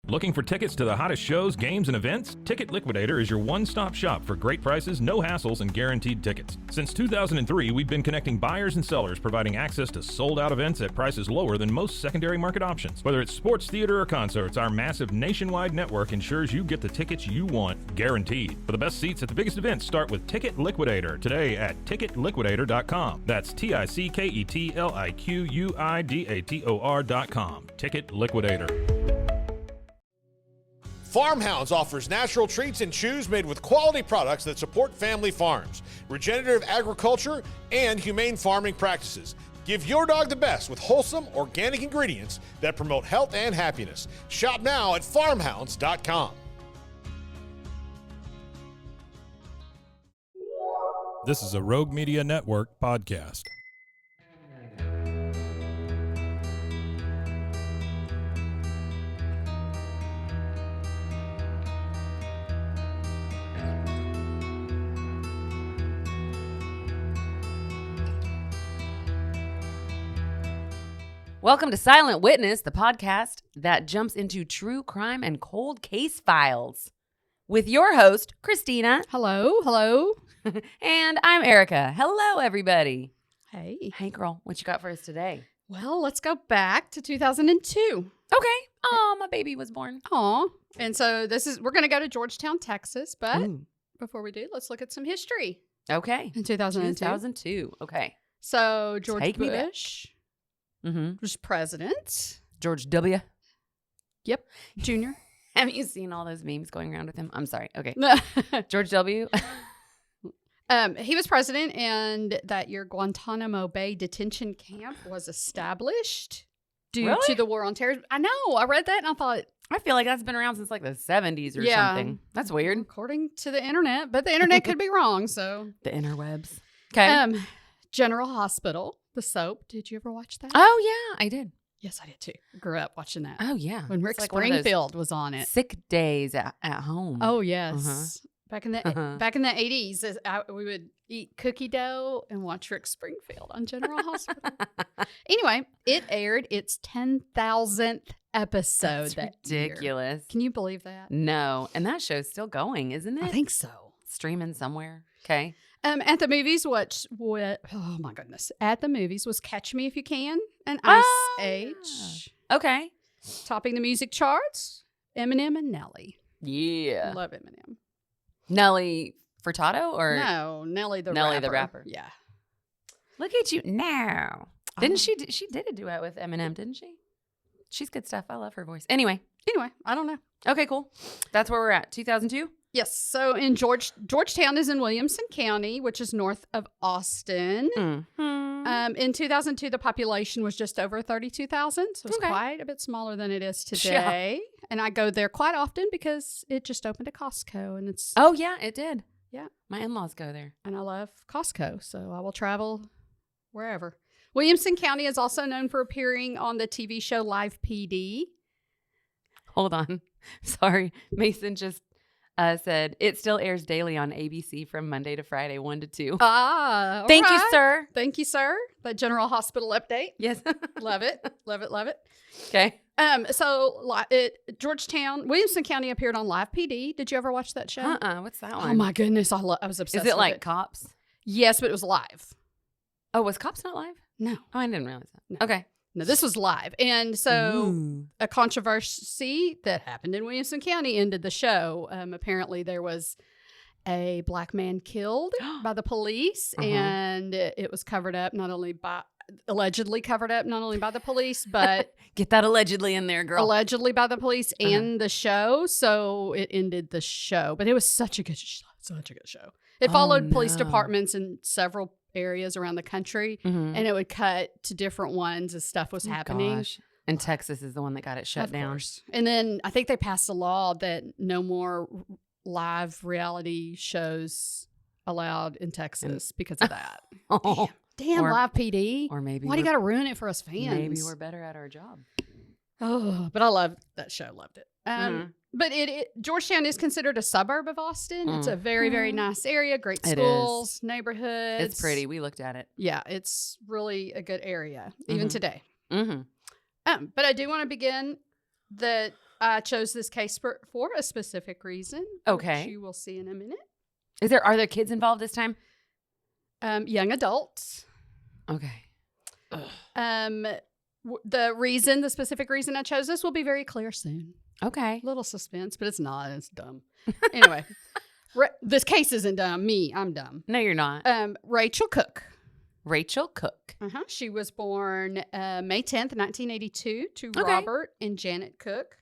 Looking for tickets to the hottest shows, games, and events? Ticket Liquidator is your one-stop shop for great prices, no hassles, and guaranteed tickets. Since 2003, we've been connecting buyers and sellers, providing access to sold-out events at prices lower than most secondary market options. Whether it's sports, theater, or concerts, our massive nationwide network ensures you get the tickets you want, guaranteed. For the best seats at the biggest events, start with Ticket Liquidator today at ticketliquidator.com. That's TICKETLIQUIDATOR.com. Ticket Liquidator. Farmhounds offers natural treats and chews made with quality products that support family farms, regenerative agriculture, and humane farming practices. Give your dog the best with wholesome, organic ingredients that promote health and happiness. Shop now at farmhounds.com. This is a Rogue Media Network podcast. Welcome to Silent Witness, the podcast that jumps into true crime and cold case files. With your host, Christina. Hello. And I'm Erica. Hello, everybody. Hey. Hey, girl. What you got for us today? Well, let's go back to 2002. Okay. Oh, my baby was born. Aw. And so we're going to go to Georgetown, Texas. But Ooh. before we do, let's look at some history. Okay. In 2002. 2002. Okay. So George Take me back. Bush Mm-hmm. was president. George W. Yep. Junior. Have you seen all those memes going around with him? I'm sorry. Okay. George W. He was president, and that year Guantanamo Bay detention camp was established due to the war on terrorism. I know. I read that and I thought, I feel like that's been around since like the 70s or something. That's weird. according to the internet, but the internet could be wrong. So The interwebs. Okay. General Hospital, the soap. Did you ever watch that? Oh, yeah, I did. Yes, I did too. Grew up watching that. Oh, yeah. When Rick It's like one of those Springfield was on it. Sick days at home. Oh yes. Uh-huh. Back in the 80s, we would eat cookie dough and watch Rick Springfield on General Hospital. Anyway, it aired its 10,000th episode. That's that year. ridiculous. Can you believe that? No. And that show's still going, isn't it? I think so. Streaming somewhere. Okay. At the movies, oh my goodness. At the movies was Catch Me If You Can and Ice Age. Yeah. Okay. Topping the music charts, Eminem and Nelly. Yeah. Love Eminem. Nelly Furtado or No, Nelly the Nelly rapper. the rapper. Yeah. Look at you now. Didn't she did a duet with Eminem, didn't she? She's good stuff. I love her voice. Anyway, I don't know. okay, cool. That's where we're at. 2002? Yes. So in Georgetown is in Williamson County, which is north of Austin. Mm-hmm. In 2002, the population was just over 32,000. So it's Okay. quite a bit smaller than it is today. And I go there quite often because it just opened a Costco, and it's Oh, yeah, it did. Yeah. My in-laws go there. and I love Costco, so I will travel wherever. Williamson County is also known for appearing on the TV show Live PD. Hold on. Sorry. Mason just said it still airs daily on ABC from Monday to Friday, 1 to 2. Ah, all Thank you, right. sir. Thank you, sir. That General Hospital update. Yes. Love it. Love it. Love it. Okay. Georgetown, Williamson County appeared on Live PD. Did you ever watch that show? What's that one? Oh my goodness, I was obsessed. Is it with like it. Cops? Yes, but it was live. Oh, was Cops not live? No, Oh, I didn't realize that. No. Okay. no, this was live, and so Ooh. a controversy that happened in Williamson County ended the show. Apparently, there was a black man killed by the police, and it was allegedly covered up not only by the police, but Get that allegedly in there, girl. allegedly by the police and the show. So it ended the show, but it was such a good show. It followed police no. departments in several areas around the country, Mhm. and it would cut to different ones as stuff was happening. Gosh. And Texas is the one that got it shut Of down. course. And then I think they passed a law that no more live reality shows allowed in Texas because of that. Oh, Damn, Or- Live PD. or maybe Why do you we're- got to ruin it for us fans? maybe we're better at our job. Oh, but I love that show. Loved it. Mhm. But Georgetown is considered a suburb of Austin. It's a very, very nice area. Great It schools, neighborhoods. It's pretty. We looked at it. Yeah, it's really a good area, even Mhm. today. Mm-hmm. But I do want to begin that I chose this case for a specific reason. Okay. Which you will see in a minute. Are there kids involved this time? Young adults. Okay. The specific reason I chose this will be very clear soon. Okay. Little suspense, but it's not. It's dumb. Anyway, this case isn't dumb. I'm dumb. No, you're not. Rachel Cooke. Rachel Cooke. She was born May 10th, 1982 to Okay. Robert and Janet Cooke.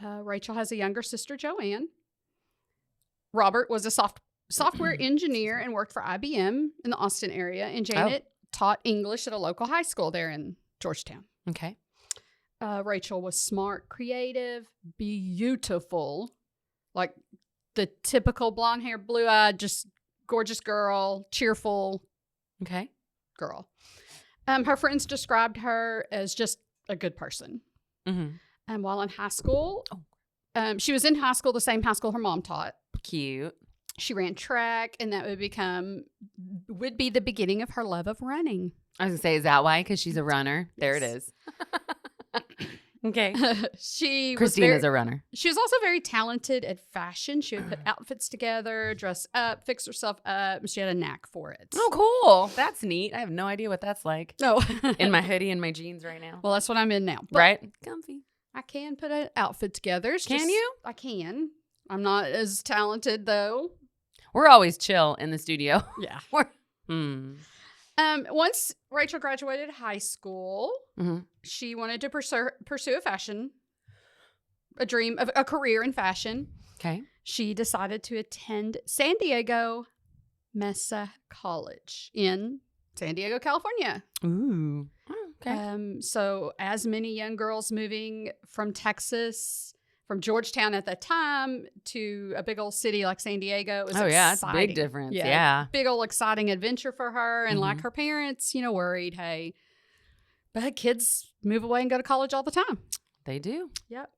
Rachel has a younger sister, Joanne. Robert was a software engineer and worked for IBM in the Austin area. And Janet taught English at a local high school there in Georgetown. Okay. Rachel was smart, creative, beautiful, like the typical blonde hair, blue-eyed, just gorgeous girl, cheerful Okay. girl. Her friends described her as just a good person. Mm-hmm. And while in high school, she was in high school, the same high school her mom taught. Cute. She ran track, and that would be the beginning of her love of running. I was going to say, is that why? Because she's a runner. There it is. Okay. Christina's a runner. She was also very talented at fashion. She would put outfits together, dress up, fix herself up, and she had a knack for it. Oh, cool. That's neat. I have no idea what that's like. No. In my hoodie and my jeans right now. Well, that's what I'm in now. But Right? Comfy. I can put an outfit together. Can you? I can. I'm not as talented, though. We're always chill in the studio. Yeah. Once Rachel graduated high school, she wanted to pursue a career in fashion. Okay. She decided to attend San Diego Mesa College in San Diego, California. Ooh. Oh, okay. So as many young girls moving from Texas, from Georgetown at the time, to a big old city like San Diego, it was exciting. It's a big difference. Yeah. Big old exciting adventure for her. And like her parents, worried, hey, but kids move away and go to college all the time. They do. Yep.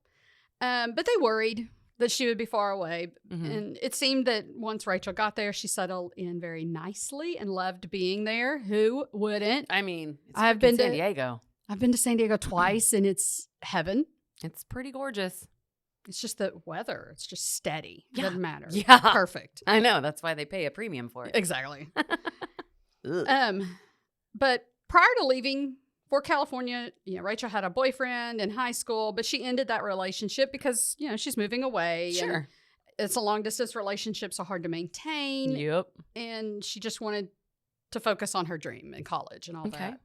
But they worried that she would be far away. Mm-hmm. And it seemed that once Rachel got there, she settled in very nicely and loved being there. Who wouldn't? I mean, I've been to San Diego. I've been to San Diego twice, and it's heaven. It's pretty gorgeous. It's just the weather. It's just steady. Yeah. Doesn't matter. Yeah. Perfect. I know. That's why they pay a premium for it. Exactly. Ugh. But prior to leaving for California, Rachel had a boyfriend in high school, but she ended that relationship because, she's moving away. Sure. And it's a long distance relationship, so hard to maintain. Yep. And she just wanted to focus on her dream in college and all that,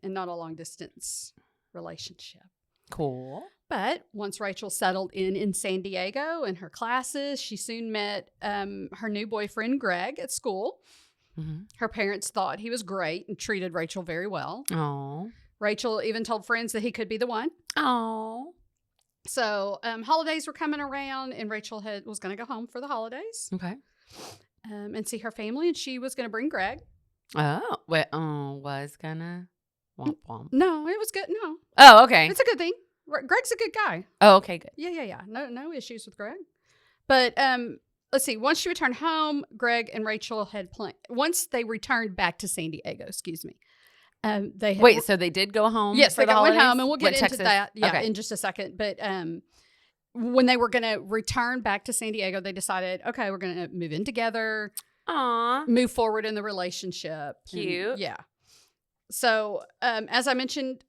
and not a long distance relationship. Cool. But once Rachel settled in San Diego and her classes, she soon met her new boyfriend, Greg, at school. Mm-hmm. Her parents thought he was great and treated Rachel very well. Oh. Rachel even told friends that he could be the one. Oh. So holidays were coming around, and Rachel was going to go home for the holidays. Okay. And see her family, and she was going to bring Greg. Oh. Wait, was gonna. Womp womp. No, it was good. No. Oh, okay. It's a good thing. Greg's a good guy. Oh, okay, good. Yeah. No issues with Greg. But let's see. Once she returned home, Greg and Rachel had planned. Once they returned back to San Diego, excuse me. They had, Wait, so they did go home? Yes, for they the went holidays? home, and we'll get into Texas? that. Yeah, Okay. in just a second. But when they were going to return back to San Diego, they decided, okay, we're going to move in together. Aw. Move forward in the relationship. Cute. And, yeah. So as I mentioned,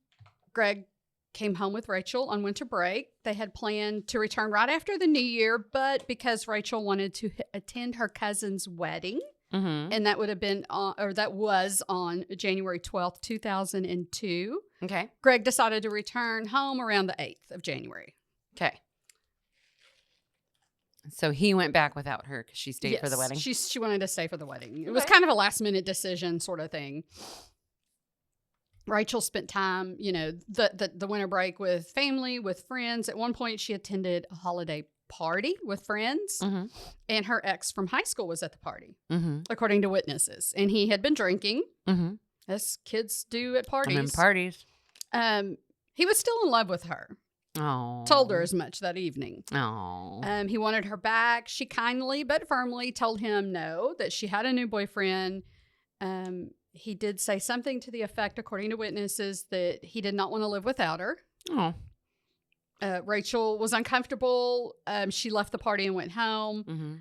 Greg came home with Rachel on winter break. They had planned to return right after the new year, but because Rachel wanted to attend her cousin's wedding, and that would have been that was on January 12th, 2002. Okay. Greg decided to return home around the 8th of January. Okay. So he went back without her because she stayed for the wedding? She wanted to stay for the wedding. It was kind of a last minute decision sort of thing. Rachel spent time, the winter break with family, with friends. At one point, she attended a holiday party with friends, and her ex from high school was at the party, according to witnesses. And he had been drinking, as kids do at parties. I'm in parties. He was still in love with her. Oh. Told her as much that evening. Oh. He wanted her back. She kindly but firmly told him no, that she had a new boyfriend. He did say something to the effect, according to witnesses, that he did not want to live without her. Oh. Rachel was uncomfortable. She left the party and went home. Mm-hmm.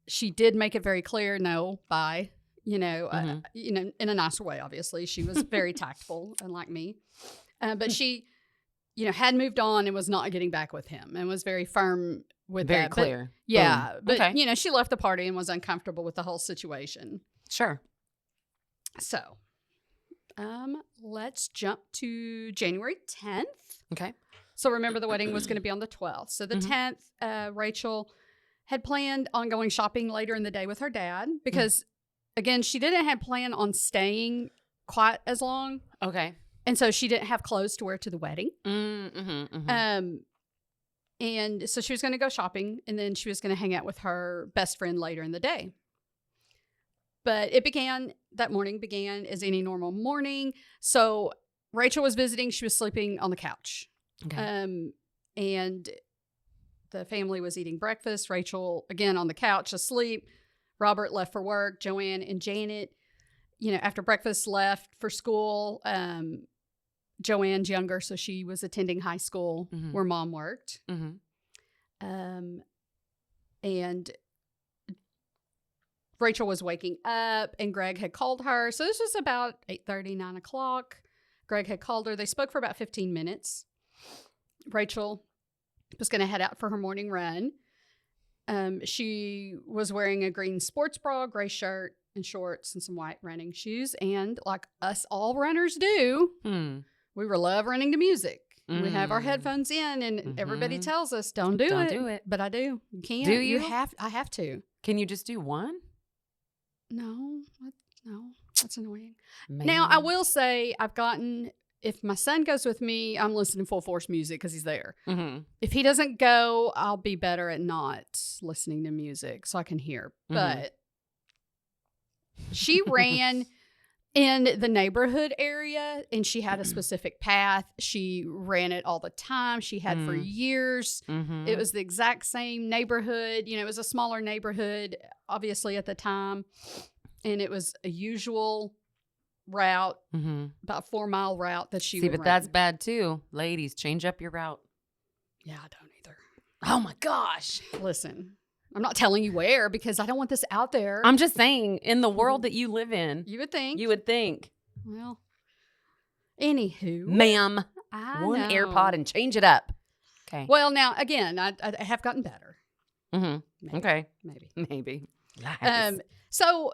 She did make it very clear, no, bye. Mm-hmm. In a nicer way, obviously. She was very tactful, unlike me. But she, had moved on and was not getting back with him and was very firm with Very that. clear. But, yeah. Boom. But, Okay. she left the party and was uncomfortable with the whole situation. Sure. So, let's jump to January 10th. Okay. So remember, the wedding was going to be on the 12th. So the Mhm. 10th, Rachel had planned on going shopping later in the day with her dad because, again, she didn't have planned on staying quite as long. Okay. And so she didn't have clothes to wear to the wedding. Mm-hmm, mm-hmm. And so she was going to go shopping, and then she was going to hang out with her best friend later in the day. But that morning began as any normal morning. So Rachel was visiting. She was sleeping on the couch. Okay. And the family was eating breakfast. Rachel, again, on the couch, asleep. Robert left for work. Joanne and Janet, after breakfast, left for school. Joanne's younger, so she was attending high school where Mom worked. Mm-hmm. And Rachel was waking up, and Greg had called her. So this was about 8:30, 9 o'clock. Greg had called her. They spoke for about 15 minutes. Rachel was going to head out for her morning run. She was wearing a green sports bra, gray shirt and shorts, and some white running shoes. And like us all runners do, we love running to music. We have our headphones in, and everybody tells us, don't do it. But I do. You can't. Do you? I have to. Can you just do one? No. That's annoying. Man. Now, I will say if my son goes with me, I'm listening full force music because he's there. Mm-hmm. If he doesn't go, I'll be better at not listening to music so I can hear. But she ran in the neighborhood area, and she had a specific path. She ran it all the time. She had for years. Mm-hmm. It was the exact same neighborhood. It was a smaller neighborhood, obviously, at the time. And it was a usual route, about 4-mile route that she would but run. that's bad too. Ladies, change up your route. Yeah, I don't either. Oh my gosh. Listen, I'm not telling you where because I don't want this out there. I'm just saying, in the world that you live in, You would think. Well, Anywho. ma'am, I one know. AirPod and change it up. Okay. Well, now, again, I have gotten better. Mm-hmm. Maybe. Okay. Maybe. Nice. So,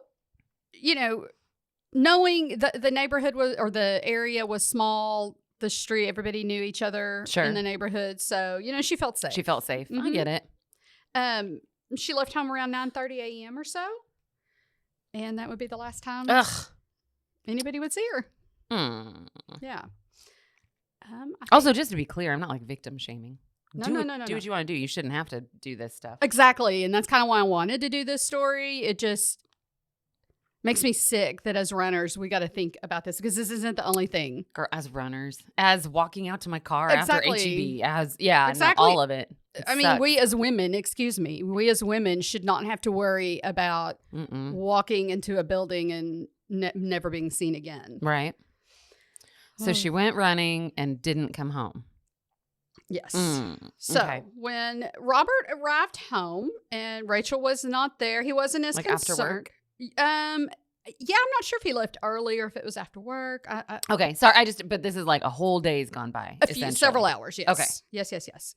knowing the neighborhood the area was small, the street, everybody knew each other in the neighborhood. So, she felt safe. She felt safe. I Mhm. get it. She left home around 9:30 a.m. or so. And that would be the last time anybody would see her. Mm. Yeah. Also, just to be clear, I'm not like victim shaming. No. Do what you want to do. You shouldn't have to do this stuff. Exactly. And that's kind of why I wanted to do this story. It just makes me sick that as runners, we got to think about this because this isn't the only thing. Girl, as runners, as walking out to my car Exactly. after HEB, Exactly. all of it. I mean, we as women should not have to worry about walking into a building and never being seen again. Right. So she went running and didn't come home. Yes. So when Robert arrived home and Rachel was not there, he wasn't as concerned. After work? I'm not sure if he left early or if it was after work. Okay, sorry. But this is like a whole day's gone by. Several hours. Yes. Okay. Yes.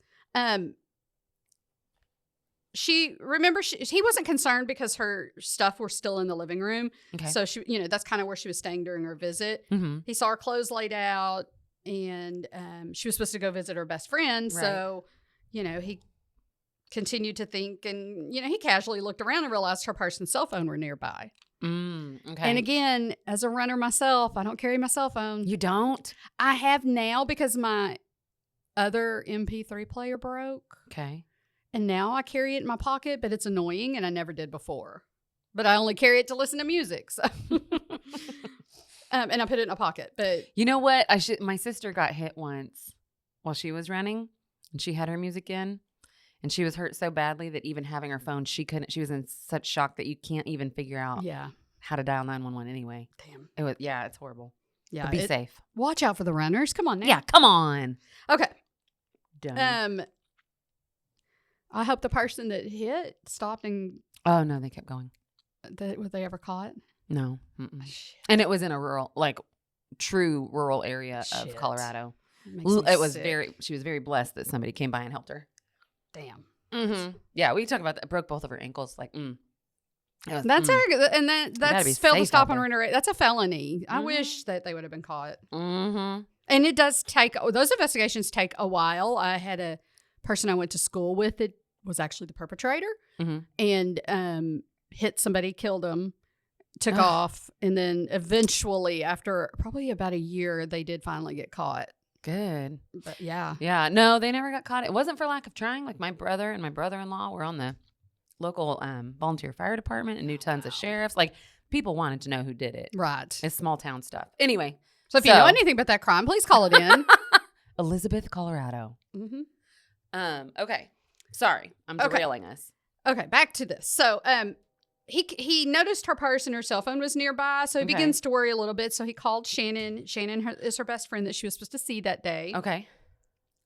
He wasn't concerned because her stuff were still in the living room. Okay. So she, that's kind of where she was staying during her visit. Mm-hmm. He saw her clothes laid out, and she was supposed to go visit her best friend. Right. So, he continued to think, and he casually looked around and realized her purse and cell phone were nearby. Okay. And again, as a runner myself, I don't carry my cell phone. You don't? I have now because my other MP3 player broke. Okay. And now I carry it in my pocket, but it's annoying, and I never did before. But I only carry it to listen to music. So. And I put it in a pocket. But you know what? My sister got hit once while she was running, and she had her music in. And she was hurt so badly that even having her phone, she was in such shock that you can't even figure out how to dial 911 anyway. Damn. It's horrible. Yeah. But be safe. Watch out for the runners. Come on now. Yeah, come on. Okay. Dumb. I hope the person that hit stopped and Oh, no, they kept going. were they ever caught? No. Shit. And it was in a rural, like, true rural area Shit. of Colorado. Makes me It was sick. she was very blessed that somebody came by and helped her. Damn. Mm-hmm. Yeah, we talk about that. Broke both of her ankles. Like, That's arrogant, and that's failed to stop on rent. That's a felony. I wish that they would have been caught. Mm-hmm. And it does take those investigations take a while. I had a person I went to school with that was actually the perpetrator, and hit somebody, killed him, took off, and then eventually, after probably about a year, they did finally get caught. Good. But yeah. No, they never got caught. It wasn't for lack of trying. Like my brother and my brother-in-law were on the local volunteer fire department and knew tons of sheriffs. Like people wanted to know who did it. Right. It's small town stuff. Anyway, so if you know anything about that crime, please call it in. Elizabeth, Colorado. Okay. Sorry, I'm derailing us. Okay, back to this. So, he noticed her purse and her cell phone was nearby, so he begins to worry a little bit. So he called Shannon. Shannon is her best friend that she was supposed to see that day. Okay.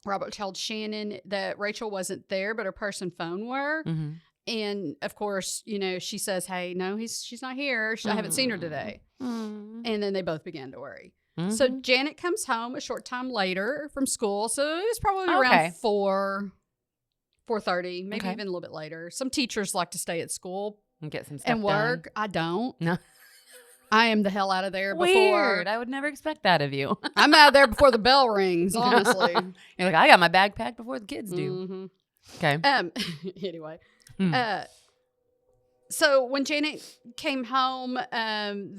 Robert told Shannon that Rachel wasn't there, but her purse and phone were. Mm-hmm. And of course, she says, "Hey, no, she's not here. I haven't seen her today." Mm-hmm. And then they both began to worry. Mm-hmm. So Janet comes home a short time later from school. So it was probably around 4:30, maybe even a little bit later. Some teachers like to stay at school and get some stuff and work. done. I don't. No. I am the hell out of there before. Weird. I would never expect that of you. I'm out of there before the bell rings, honestly. You're like, I got my bag packed before the kids do. Mm-hmm. Okay. Anyway. So when Janet came home,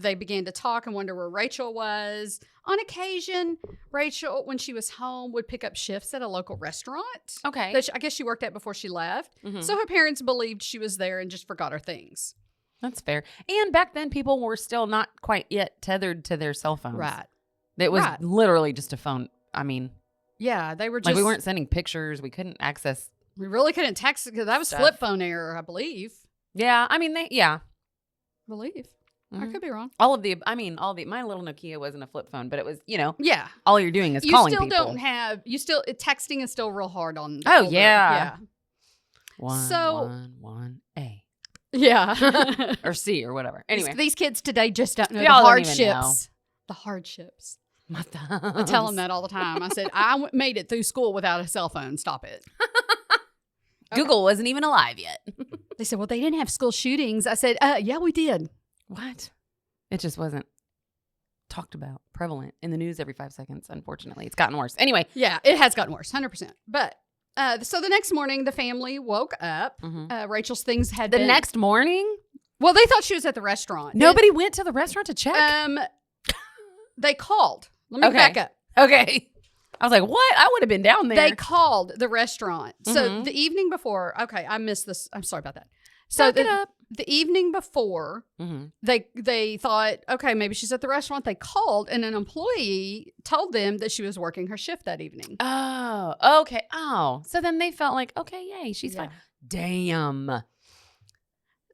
they began to talk and wonder where Rachel was. On occasion, Rachel, when she was home, would pick up shifts at a local restaurant. Okay. That I guess she worked at before she left. Mm-hmm. So her parents believed she was there and just forgot her things. That's fair. And back then, people were still not quite yet tethered to their cell phones. Right. It was literally just a phone. I mean, yeah, they were just like we weren't sending pictures. We couldn't access. We really couldn't text because that was flip phone era, I believe. Yeah, I mean, Believe. I could be wrong. my little Nokia wasn't a flip phone, but it was, yeah. all you're doing is calling people. Texting is still real hard on. Oh, older, yeah. Yeah. 111A. Yeah. Or C or whatever. Anyway. These kids today just don't know Y'all the don't even know. hardships. The hardships. My I tell them that all the time. I said, I made it through school without a cell phone. Stop it. Google wasn't even alive yet. They said, well, they didn't have school shootings. I said, yeah, we did. What? It just wasn't talked about, prevalent in the news every 5 seconds, unfortunately. It's gotten worse. Anyway. Yeah, it has gotten worse, 100%. But so the next morning, the family woke up. Rachel's things had been... next morning? Well, they thought she was at the restaurant. Nobody went to the restaurant to check? They called. Let me back up. Okay. I was like, what? I would have been down there. They called the restaurant. So the evening before, I missed this. I'm sorry about that. So the evening before, they thought, okay, maybe she's at the restaurant. They called and an employee told them that she was working her shift that evening. Oh, okay. Oh, so then they felt like, okay, yay, she's fine. Damn.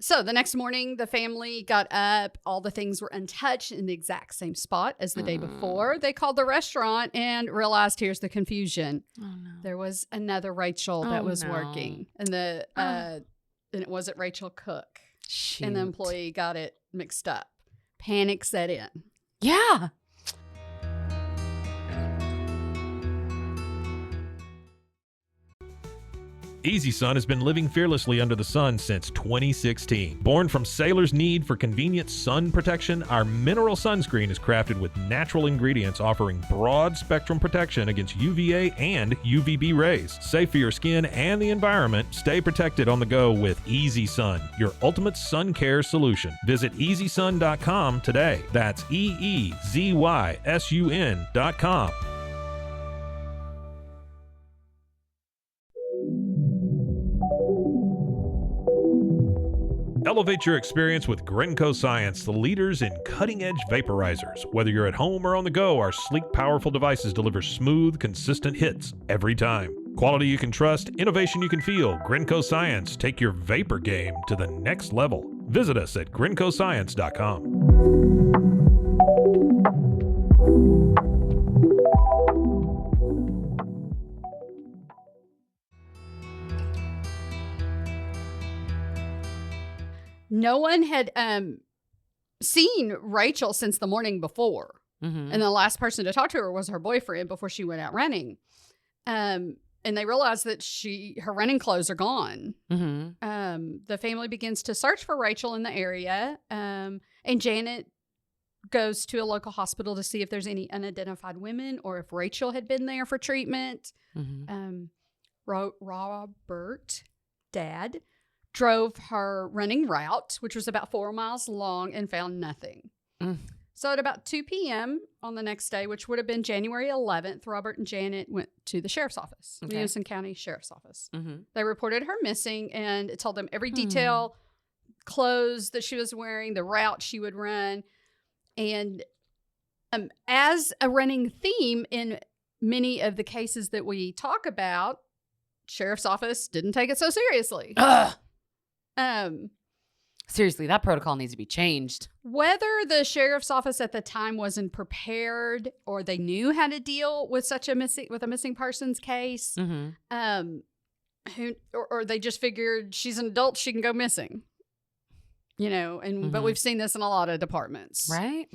So the next morning, the family got up. All the things were untouched in the exact same spot as the day before. They called the restaurant and realized, here's the confusion. Oh, no. There was another Rachel that was working. And and it wasn't Rachel Cooke. Shoot. And the employee got it mixed up. Panic set in. Yeah. Easy Sun has been living fearlessly under the sun since 2016. Born from sailors' need for convenient sun protection, our mineral sunscreen is crafted with natural ingredients offering broad spectrum protection against UVA and UVB rays. Safe for your skin and the environment, stay protected on the go with Easy Sun, your ultimate sun care solution. Visit EasySun.com today. That's EEZYSUN.com. Elevate your experience with Grenco Science, the leaders in cutting-edge vaporizers. Whether you're at home or on the go, our sleek, powerful devices deliver smooth, consistent hits every time. Quality you can trust, innovation you can feel. Grenco Science, take your vapor game to the next level. Visit us at GrencoScience.com. No one had seen Rachel since the morning before. Mm-hmm. And the last person to talk to her was her boyfriend before she went out running. And they realized that her running clothes are gone. Mm-hmm. The family begins to search for Rachel in the area. And Janet goes to a local hospital to see if there's any unidentified women or if Rachel had been there for treatment. Mm-hmm. Robert, dad, drove her running route, which was about 4 miles long, and found nothing. So at about 2 p.m. on the next day, which would have been January 11th, Robert and Janet went to the sheriff's office, Williamson County Sheriff's Office. Mm-hmm. They reported her missing, and it told them every detail, clothes that she was wearing, the route she would run. And as a running theme in many of the cases that we talk about, Sheriff's Office didn't take it so seriously. Seriously, that protocol needs to be changed. Whether the Sheriff's Office at the time wasn't prepared or they knew how to deal with a missing persons case, or they just figured she's an adult, she can go missing. But we've seen this in a lot of departments. Right?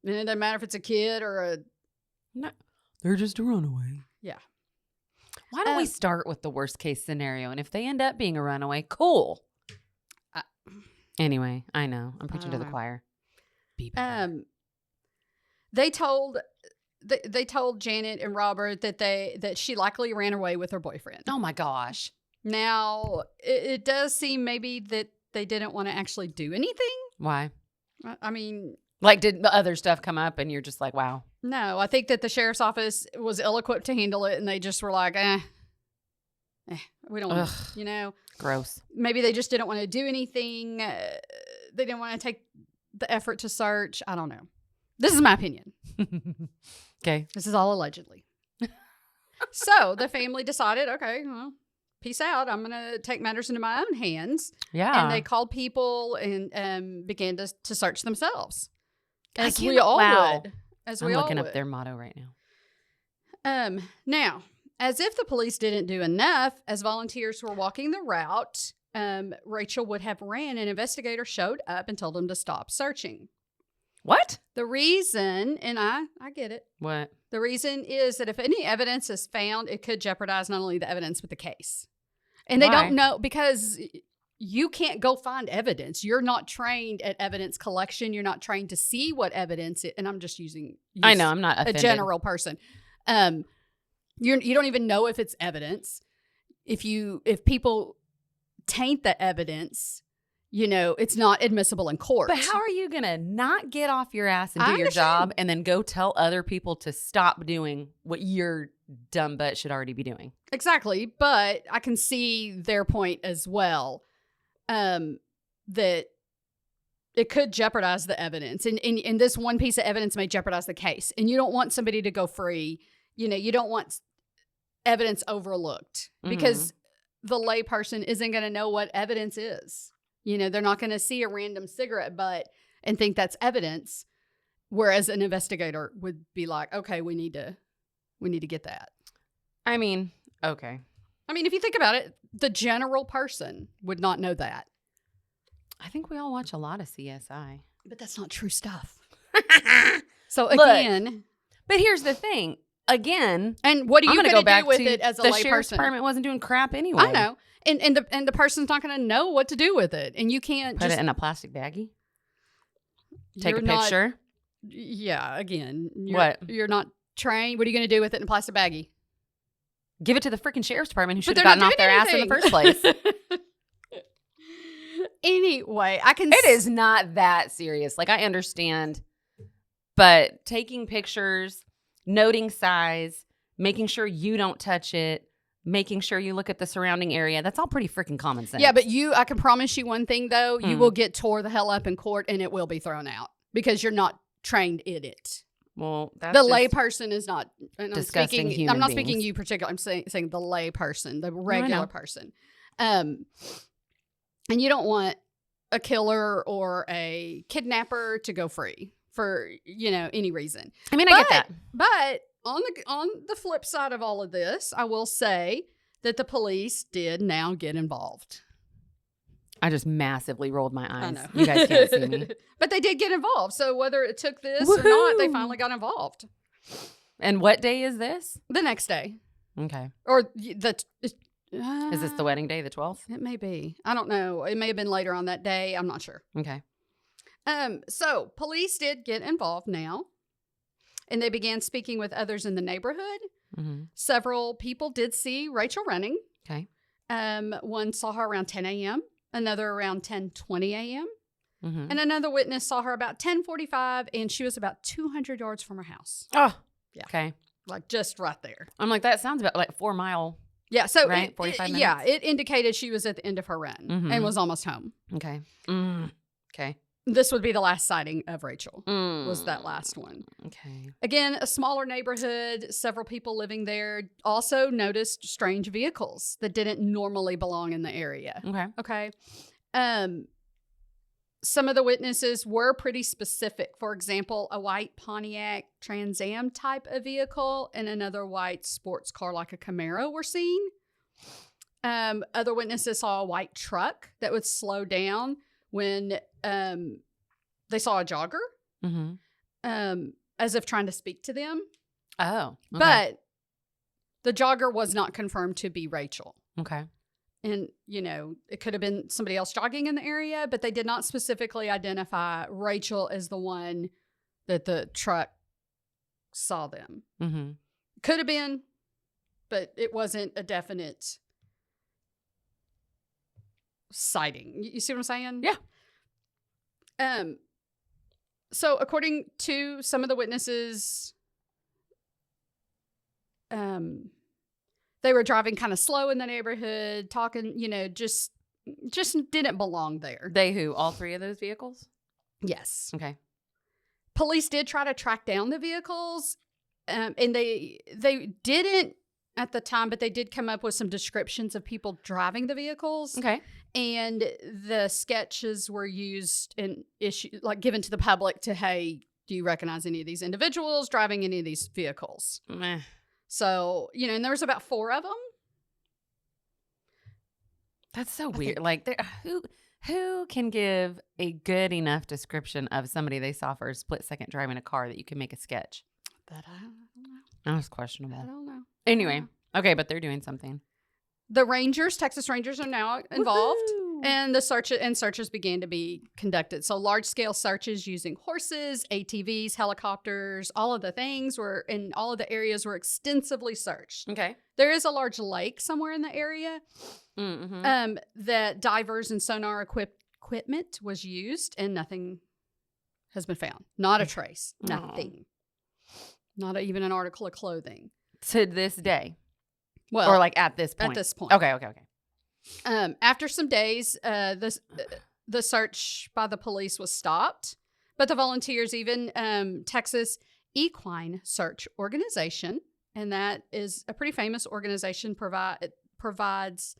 And it doesn't matter if it's a kid or a... No, they're just a runaway. Yeah. Why don't we start with the worst case scenario? And if they end up being a runaway, cool. Anyway, I know. I'm preaching to the choir. Be better. They told Janet and Robert that she likely ran away with her boyfriend. Oh my gosh. Now, it does seem maybe that they didn't want to actually do anything. Why? I mean... Like, did the other stuff come up and you're just like, wow? No, I think that the sheriff's office was ill-equipped to handle it, and they just were like, we don't want to, Gross. Maybe they just didn't want to do anything. They didn't want to take the effort to search. I don't know. This is my opinion. Okay. This is all allegedly. So the family decided, okay, well, peace out. I'm going to take matters into my own hands. Yeah. And they called people and began to search themselves. As I'm looking up their motto right now. Now, as if the police didn't do enough, as volunteers were walking the route, Rachel would have ran. An investigator showed up and told them to stop searching. What? The reason, and I get it. What? The reason is that if any evidence is found, it could jeopardize not only the evidence, but the case. And they don't know, because you can't go find evidence. You're not trained at evidence collection. You're not trained to see what evidence and I'm just using I know, I'm not offended. A general person. You don't even know if it's evidence. If people taint the evidence, it's not admissible in court. But how are you going to not get off your ass and do your job and then go tell other people to stop doing what your dumb butt should already be doing? Exactly. But I can see their point as well, that it could jeopardize the evidence. And this one piece of evidence may jeopardize the case. And you don't want somebody to go free. You don't want evidence overlooked, because the layperson isn't going to know what evidence is. They're not going to see a random cigarette butt and think that's evidence, whereas an investigator would be like, okay, we need to get that. I mean, okay. I mean, if you think about it, the general person would not know that. I think we all watch a lot of CSI. But that's not true stuff. So again... Look, but here's the thing. Again, and what are you going to do with it as a layperson? The sheriff's department wasn't doing crap anyway. I know, and the person's not going to know what to do with it, and you can't put it in a plastic baggie. Take a picture. Yeah, again, what? You're not trained. What are you going to do with it in a plastic baggie? Give it to the freaking sheriff's department, who should have gotten off their ass in the first place. Anyway, It is not that serious. Like, I understand, but taking pictures, noting size, making sure you don't touch it, making sure you look at the surrounding area, that's all pretty freaking common sense. Yeah, but I can promise you one thing, though. You will get tore the hell up in court, and it will be thrown out because you're not trained in it. Well, that's the layperson is not. Disgusting human I'm not beings. speaking you particular. I'm saying the layperson, the regular person. And you don't want a killer or a kidnapper to go free for any reason. I mean, I get that. But on the flip side of all of this, I will say that the police did now get involved. I just massively rolled my eyes. I know. You guys can't see me. But they did get involved. So whether it took this or not, they finally got involved. And what day is this? The next day. Okay. Or Is this the wedding day, the 12th? It may be. I don't know. It may have been later on that day. I'm not sure. Okay. So police did get involved now, and they began speaking with others in the neighborhood. Mm-hmm. Several people did see Rachel running. Okay. One saw her around 10 a.m., another around 10:20 a.m., Mm-hmm. and another witness saw her about 10:45, and she was about 200 yards from her house. Oh, yeah. Okay. Like just right there. I'm like, that sounds about like 4 mile. Yeah. So right? 45 minutes. Yeah, it indicated she was at the end of her run Mhm. and was almost home. Okay. Okay. This would be the last sighting of Rachel. Was that last one. Okay. Again, a smaller neighborhood, several people living there also noticed strange vehicles that didn't normally belong in the area. Okay. Okay. Some of the witnesses were pretty specific. For example, a white Pontiac Trans Am type of vehicle and another white sports car like a Camaro were seen. Other witnesses saw a white truck that would slow down when they saw a jogger, as if trying to speak to them. Oh. Okay. But the jogger was not confirmed to be Rachel. Okay. And, you know, it could have been somebody else jogging in the area, but they did not specifically identify Rachel as the one that the truck saw them. Mm-hmm. Could have been, but it wasn't a definite sighting. You see what I'm saying? Yeah. So according to some of the witnesses, they were driving kind of slow in the neighborhood, talking, you know, just didn't belong there. They who? All 3 of those vehicles? Yes. Okay. Police did try to track down the vehicles, and they didn't at the time, but they did come up with some descriptions of people driving the vehicles. Okay. And the sketches were used and given to the public to, hey, do you recognize any of these individuals driving any of these vehicles? Meh. So, you know, and there was about 4 of them. That's so weird. Like, who can give a good enough description of somebody they saw for a split second driving a car that you can make a sketch? That I don't know. That's questionable. I don't know. Anyway, okay, but they're doing something. The Rangers, Texas Rangers, are now involved. Woo-hoo. And searches began to be conducted. So large-scale searches using horses, ATVs, helicopters, all of the things were in all of the areas were extensively searched. Okay. There is a large lake somewhere in the area Mm-hmm. that divers and sonar equipment was used, and nothing has been found. Not a trace. Nothing. Not even an article of clothing. To this day. Well, or like at this point. At this point. Okay. After some days, the search by the police was stopped, but the volunteers, even Texas Equine Search Organization, and that is a pretty famous organization, provides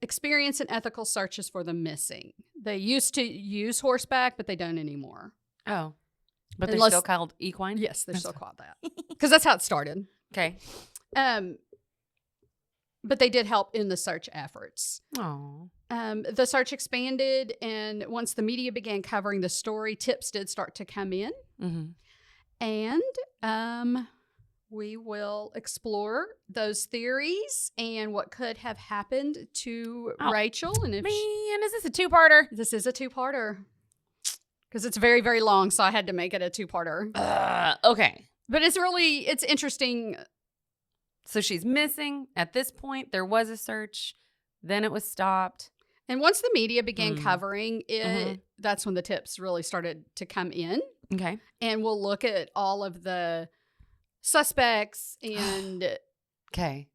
experience and ethical searches for the missing. They used to use horseback, but they don't anymore. Oh. But they're Unless- still called equine? Yes, they're still called that because that's how it started. Okay. But they did help in the search efforts. Oh. The search expanded, and once the media began covering the story, tips did start to come in. Mm-hmm. And we will explore those theories and what could have happened to Rachel. And if Man, is this a 2-parter? this is a 2-parter. Because it's very, very long, so I had to make it a 2-parter. Okay. But it's interesting. So she's missing. At this point, there was a search. Then it was stopped. And once the media began covering it, that's when the tips really started to come in. Okay. And we'll look at all of the suspects and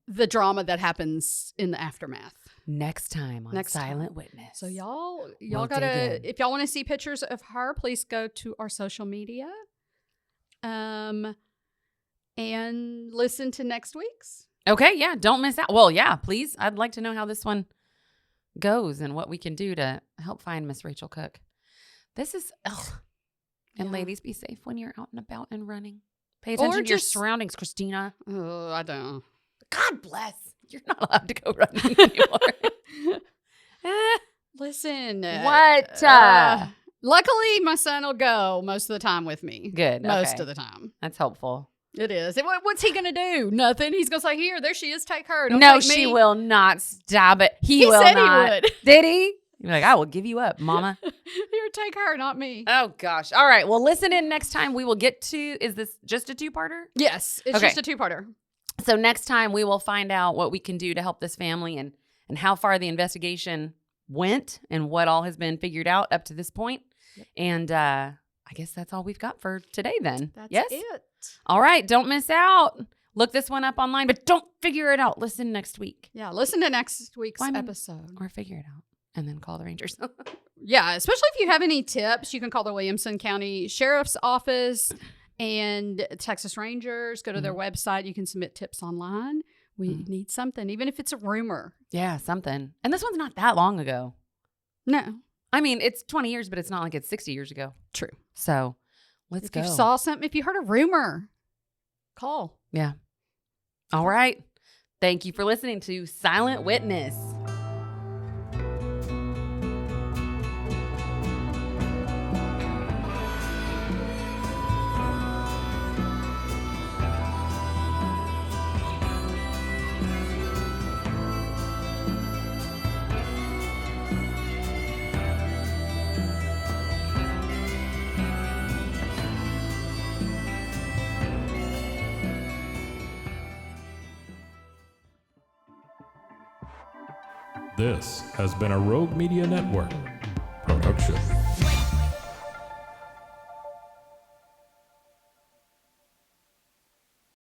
the drama that happens in the aftermath. Next time on Silent Witness. So y'all We'll gotta, if y'all want to see pictures of her, please go to our social media. And listen to next week's. Okay, yeah, don't miss out. Well, yeah, please. I'd like to know how this one goes and what we can do to help find Miss Rachel Cooke. This is, and ladies, be safe when you're out and about and running. Pay attention to your surroundings, Christina. Oh, I don't. God bless. You're not allowed to go running anymore. Listen. What? Luckily, my son will go most of the time with me. Good. Most okay. of the time. That's helpful. It is. What's he going to do? Nothing. He's going to say, here, there she is. Take her. Don't No, take she me. will not. Stop it. He will said not. he would. Did he? You're like, I will give you up, mama. Here, take her, not me. Oh, gosh. All right. Well, listen in next time. We will get to, is this just a two-parter? Yes. It's just a two-parter. So next time we will find out what we can do to help this family and how far the investigation went and what all has been figured out up to this point. Yep. And I guess that's all we've got for today then. That's yes? it. All right. Don't miss out. Look this one up online, but don't figure it out. Listen next week. Yeah, listen to next week's episode. Or figure it out and then call the Rangers. Yeah, especially if you have any tips, you can call the Williamson County Sheriff's Office and Texas Rangers. Go to their website. You can submit tips online. We need something, even if it's a rumor. Yeah, something. And this one's not that long ago. No. I mean, it's 20 years, but it's not like it's 60 years ago. True. So let's go. If you saw something, if you heard a rumor, call. Yeah. All right. Thank you for listening to Silent Witness. This has been a Rogue Media Network production.